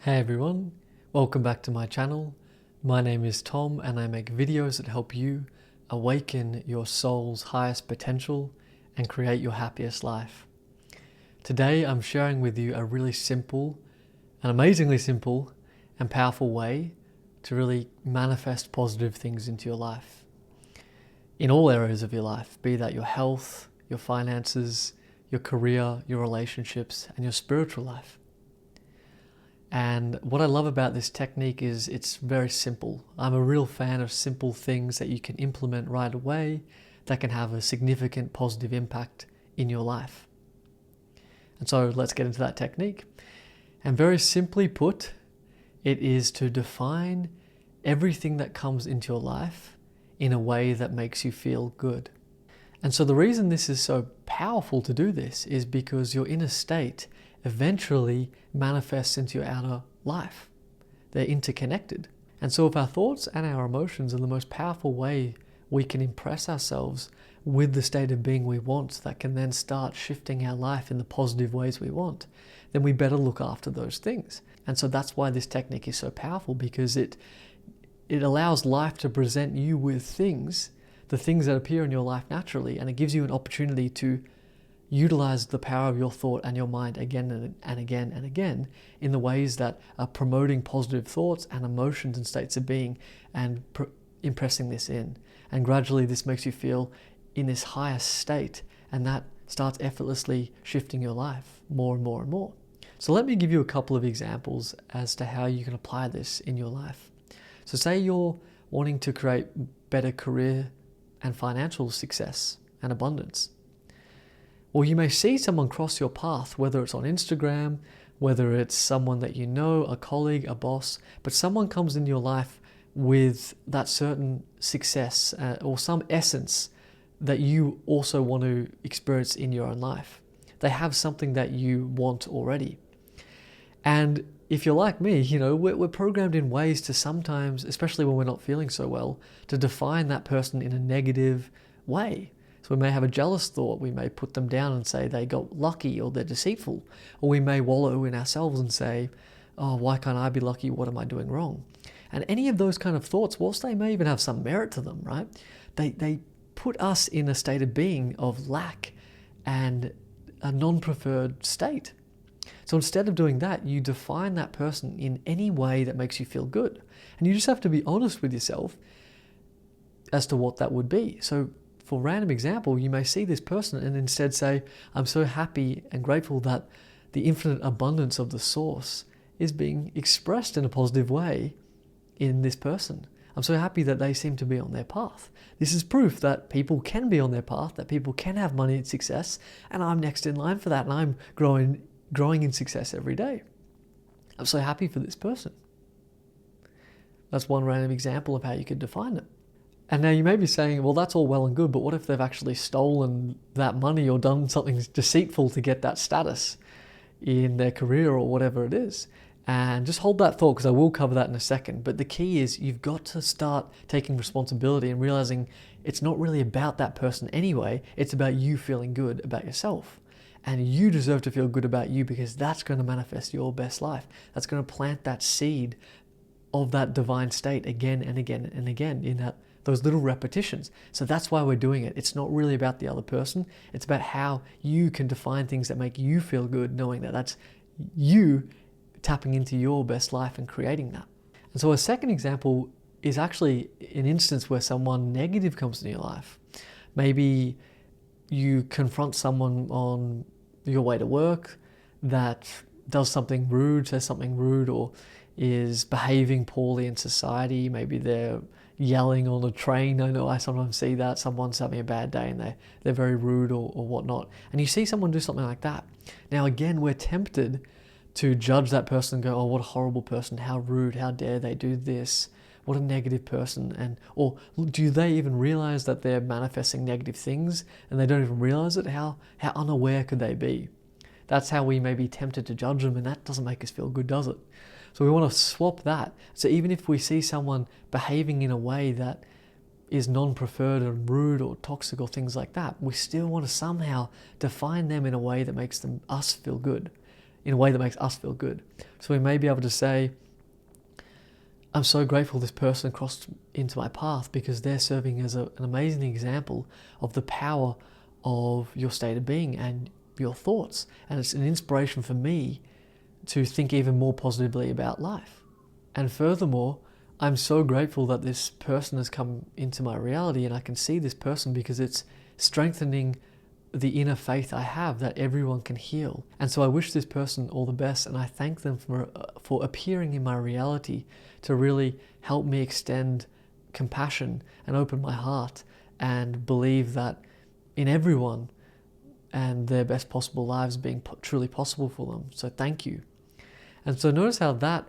Hey everyone, welcome back to my channel. My name is Tom and I make videos that help you awaken your soul's highest potential and create your happiest life. Today I'm sharing with you a really simple, an amazingly simple and powerful way to really manifest positive things into your life. In all areas of your life, be that your health, your finances, your career, your relationships, and your spiritual life. And what I love about this technique is it's very simple. I'm a real fan of simple things that you can implement right away that can have a significant positive impact in your life. And so let's get into that technique. And very simply put, it is to define everything that comes into your life in a way that makes you feel good. And so the reason this is so powerful to do this is because your inner state eventually manifests into your outer life. They're interconnected. And so if our thoughts and our emotions are the most powerful way we can impress ourselves with the state of being we want that can then start shifting our life in the positive ways we want, then we better look after those things. And so that's why this technique is so powerful, because it allows life to present you with things, the things that appear in your life naturally, and it gives you an opportunity to utilize the power of your thought and your mind again and again and again in the ways that are promoting positive thoughts and emotions and states of being and impressing this in. And gradually this makes you feel in this higher state, and that starts effortlessly shifting your life more and more and more. So let me give you a couple of examples as to how you can apply this in your life. So say you're wanting to create better career and financial success and abundance. Or you may see someone cross your path, whether it's on Instagram, whether it's someone that you know, a colleague, a boss, but someone comes in your life with that certain success or some essence that you also want to experience in your own life. They have something that you want already. And if you're like me, we're programmed in ways to sometimes, especially when we're not feeling so well, to define that person in a negative way. So we may have a jealous thought, we may put them down and say they got lucky or they're deceitful. Or we may wallow in ourselves and say, oh, why can't I be lucky? What am I doing wrong? And any of those kind of thoughts, whilst they may even have some merit to them, right? They put us in a state of being of lack and a non-preferred state. So instead of doing that, you define that person in any way that makes you feel good. And you just have to be honest with yourself as to what that would be. So for random example, you may see this person and instead say, I'm so happy and grateful that the infinite abundance of the source is being expressed in a positive way in this person. I'm so happy that they seem to be on their path. This is proof that people can be on their path, that people can have money and success, and I'm next in line for that, and I'm growing in success every day. I'm so happy for this person. That's one random example of how you could define it. And now you may be saying, well, that's all well and good, but what if they've actually stolen that money or done something deceitful to get that status in their career or whatever it is? And just hold that thought, because I will cover that in a second. But the key is you've got to start taking responsibility and realizing it's not really about that person anyway. It's about you feeling good about yourself. And you deserve to feel good about you, because that's going to manifest your best life. That's going to plant that seed of that divine state again and again and again in those little repetitions. So that's why we're doing it. It's not really about the other person. It's about how you can define things that make you feel good, knowing that that's you tapping into your best life and creating that. And so a second example is actually an instance where someone negative comes into your life. Maybe you confront someone on your way to work that does something rude, says something rude, or is behaving poorly in society. Maybe they're yelling on a train. I know I sometimes see that. Someone's having a bad day and they're very rude or whatnot. And you see someone do something like that. Now again, we're tempted to judge that person and go, oh, what a horrible person, how rude, how dare they do this, what a negative person. Or do they even realize that they're manifesting negative things and they don't even realize it? How unaware could they be? That's how we may be tempted to judge them, and that doesn't make us feel good, does it? So we want to swap that. So even if we see someone behaving in a way that is non-preferred and rude or toxic or things like that, we still want to somehow define them in a way that makes us feel good. in a way that makes us feel good. So we may be able to say, I'm so grateful this person crossed into my path because they're serving as an amazing example of the power of your state of being and your thoughts. And it's an inspiration for me to think even more positively about life. And furthermore, I'm so grateful that this person has come into my reality and I can see this person because it's strengthening the inner faith I have that everyone can heal. And so I wish this person all the best, and I thank them for appearing in my reality to really help me extend compassion and open my heart and believe that in everyone and their best possible lives being truly possible for them. So thank you. And so notice how that,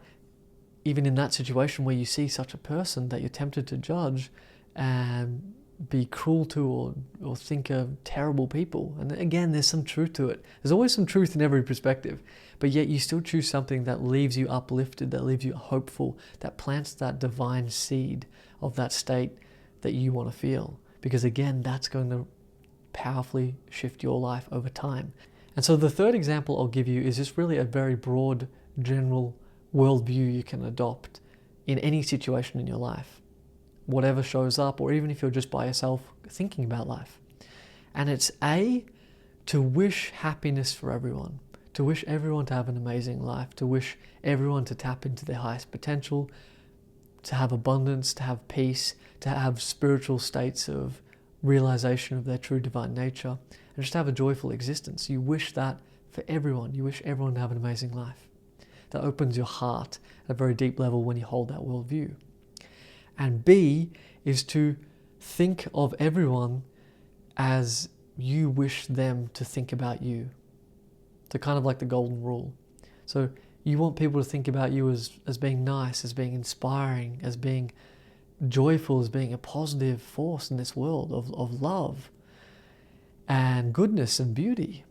even in that situation where you see such a person that you're tempted to judge and be cruel to or think are terrible people. And again, there's some truth to it. There's always some truth in every perspective, but yet you still choose something that leaves you uplifted, that leaves you hopeful, that plants that divine seed of that state that you want to feel. Because again, that's going to powerfully shift your life over time. And so the third example I'll give you is just really a very broad, general worldview you can adopt in any situation in your life, whatever shows up, or even if you're just by yourself thinking about life. And it's to wish happiness for everyone, to wish everyone to have an amazing life, to wish everyone to tap into their highest potential, to have abundance, to have peace, to have spiritual states of realization of their true divine nature, and just have a joyful existence. You wish that for everyone. You wish everyone to have an amazing life. That opens your heart at a very deep level when you hold that worldview. And B is to think of everyone as you wish them to think about you. So kind of like the golden rule. So you want people to think about you as being nice, as being inspiring, as being joyful, as being a positive force in this world of love and goodness and beauty.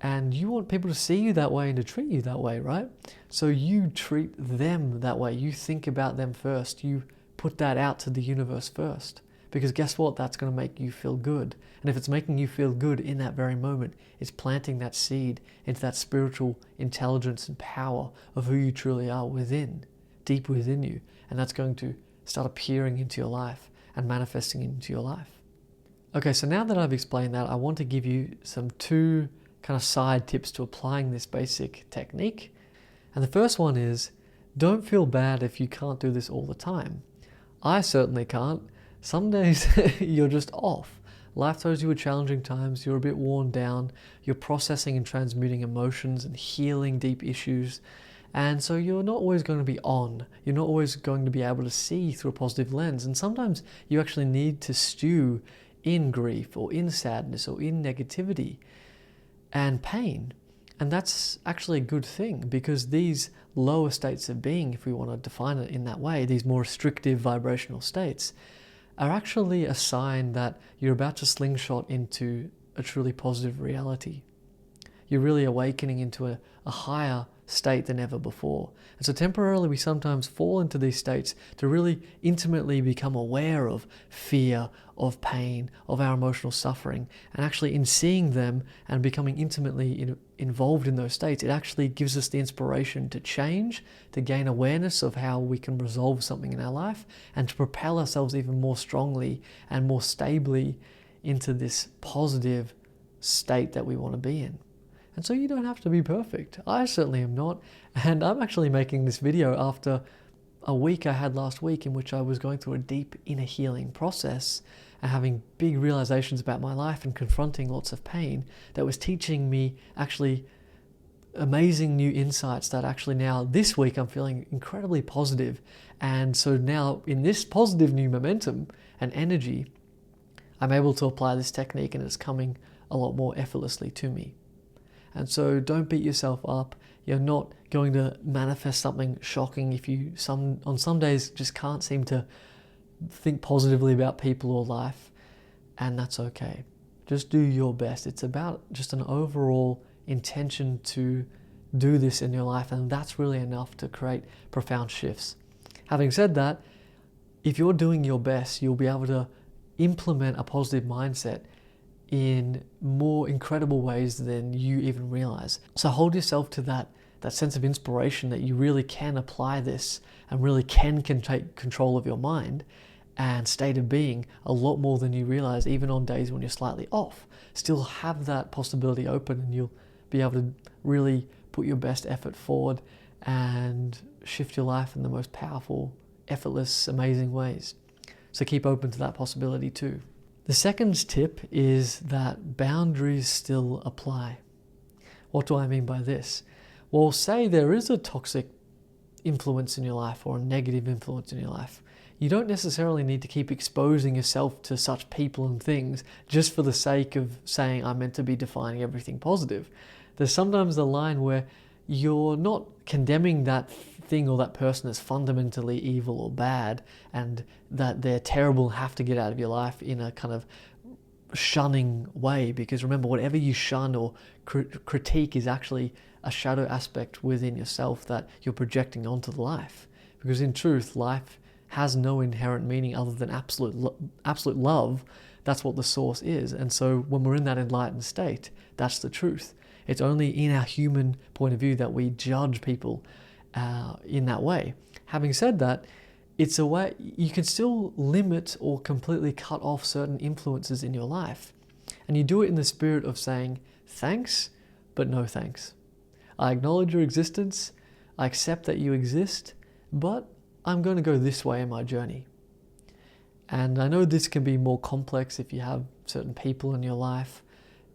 And you want people to see you that way and to treat you that way, right? So you treat them that way. You think about them first. You put that out to the universe first. Because guess what? That's going to make you feel good. And if it's making you feel good in that very moment, it's planting that seed into that spiritual intelligence and power of who you truly are within, deep within you. And that's going to start appearing into your life and manifesting into your life. Okay, so now that I've explained that, I want to give you some two kind of side tips to applying this basic technique. And the first one is, don't feel bad if you can't do this all the time. I certainly can't. Some days you're just off. Life throws you at challenging times, you're a bit worn down, you're processing and transmuting emotions and healing deep issues. And so you're not always going to be on. You're not always going to be able to see through a positive lens. And sometimes you actually need to stew in grief or in sadness or in negativity and pain. And that's actually a good thing, because these lower states of being, if we want to define it in that way, these more restrictive vibrational states, are actually a sign that you're about to slingshot into a truly positive reality. You're really awakening into a higher state than ever before. And so temporarily we sometimes fall into these states to really intimately become aware of fear, of pain, of our emotional suffering. And actually in seeing them and becoming intimately involved in those states, it actually gives us the inspiration to change, to gain awareness of how we can resolve something in our life, and to propel ourselves even more strongly and more stably into this positive state that we want to be in. And so you don't have to be perfect. I certainly am not. And I'm actually making this video after a week I had last week in which I was going through a deep inner healing process and having big realizations about my life and confronting lots of pain that was teaching me actually amazing new insights that actually now this week I'm feeling incredibly positive. And so now in this positive new momentum and energy, I'm able to apply this technique and it's coming a lot more effortlessly to me. And so don't beat yourself up. You're not going to manifest something shocking if you on some days just can't seem to think positively about people or life, and that's okay. Just do your best. It's about just an overall intention to do this in your life, and that's really enough to create profound shifts. Having said that, if you're doing your best, you'll be able to implement a positive mindset in more incredible ways than you even realize. So hold yourself to that sense of inspiration that you really can apply this and really can take control of your mind and state of being a lot more than you realize, even on days when you're slightly off. Still have that possibility open, and you'll be able to really put your best effort forward and shift your life in the most powerful, effortless, amazing ways. So keep open to that possibility too. The second tip is that boundaries still apply. What do I mean by this? Well, say there is a toxic influence in your life or a negative influence in your life. You don't necessarily need to keep exposing yourself to such people and things just for the sake of saying I'm meant to be defining everything positive. There's sometimes the line where you're not condemning that thing or that person as fundamentally evil or bad and that they're terrible and have to get out of your life in a kind of shunning way, because remember, whatever you shun or critique is actually a shadow aspect within yourself that you're projecting onto the life. Because in truth, life has no inherent meaning other than absolute love. That's what the source is. And so when we're in that enlightened state, that's the truth. It's only in our human point of view that we judge people in that way. Having said that, it's a way you can still limit or completely cut off certain influences in your life. And you do it in the spirit of saying, thanks, but no thanks. I acknowledge your existence. I accept that you exist, but I'm going to go this way in my journey. And I know this can be more complex if you have certain people in your life.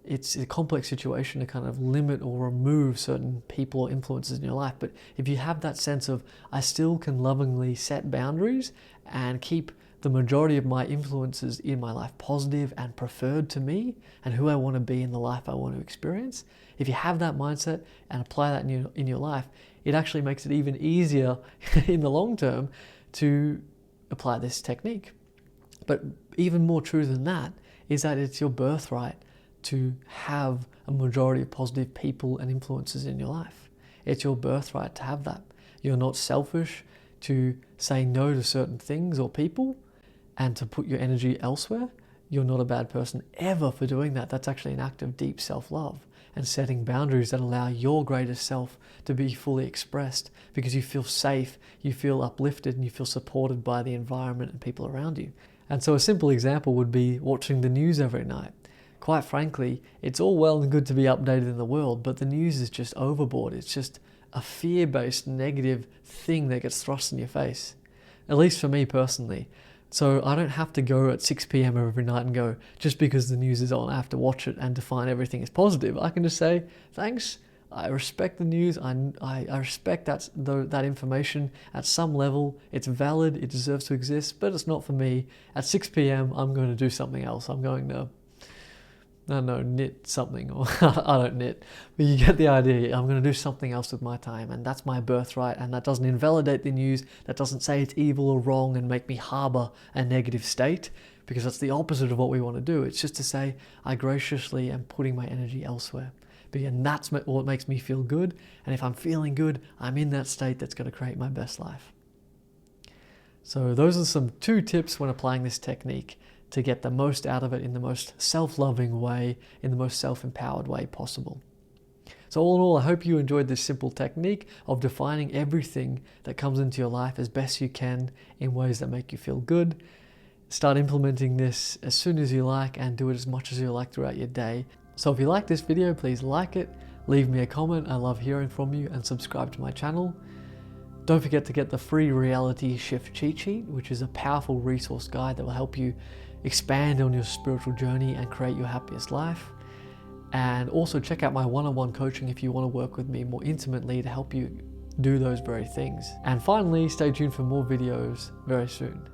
It's a complex situation to kind of limit or remove certain people or influences in your life. But if you have that sense of, I still can lovingly set boundaries and keep the majority of my influences in my life positive and preferred to me and who I want to be in the life I want to experience, if you have that mindset and apply that in your life, it actually makes it even easier in the long term to apply this technique. But even more true than that is that it's your birthright to have a majority of positive people and influences in your life. It's your birthright to have that. You're not selfish to say no to certain things or people and to put your energy elsewhere. You're not a bad person ever for doing that. That's actually an act of deep self-love and setting boundaries that allow your greatest self to be fully expressed, because you feel safe, you feel uplifted, and you feel supported by the environment and people around you. And so a simple example would be watching the news every night. Quite frankly, it's all well and good to be updated in the world, but the news is just overboard. It's just a fear-based negative thing that gets thrust in your face, at least for me personally. So I don't have to go at 6 p.m. every night and go, just because the news is on, I have to watch it and define everything as positive. I can just say, thanks, I respect the news, I respect that information at some level. It's valid, it deserves to exist, but it's not for me. At 6 p.m. I'm going to do something else. I'm going to knit something, or I don't knit, but you get the idea. I'm going to do something else with my time, and that's my birthright, and that doesn't invalidate the news, that doesn't say it's evil or wrong and make me harbor a negative state, because that's the opposite of what we want to do. It's just to say, I graciously am putting my energy elsewhere, and that's what makes me feel good, and if I'm feeling good, I'm in that state that's going to create my best life. So those are some 2 tips when applying this technique to get the most out of it in the most self-loving way, in the most self-empowered way possible. So all in all, I hope you enjoyed this simple technique of defining everything that comes into your life as best you can in ways that make you feel good. Start implementing this as soon as you like and do it as much as you like throughout your day. So if you like this video, please like it, leave me a comment. I love hearing from you, and subscribe to my channel. Don't forget to get the free reality shift cheat sheet, which is a powerful resource guide that will help you expand on your spiritual journey and create your happiest life. And also check out my one-on-one coaching if you want to work with me more intimately to help you do those very things. And finally, stay tuned for more videos very soon.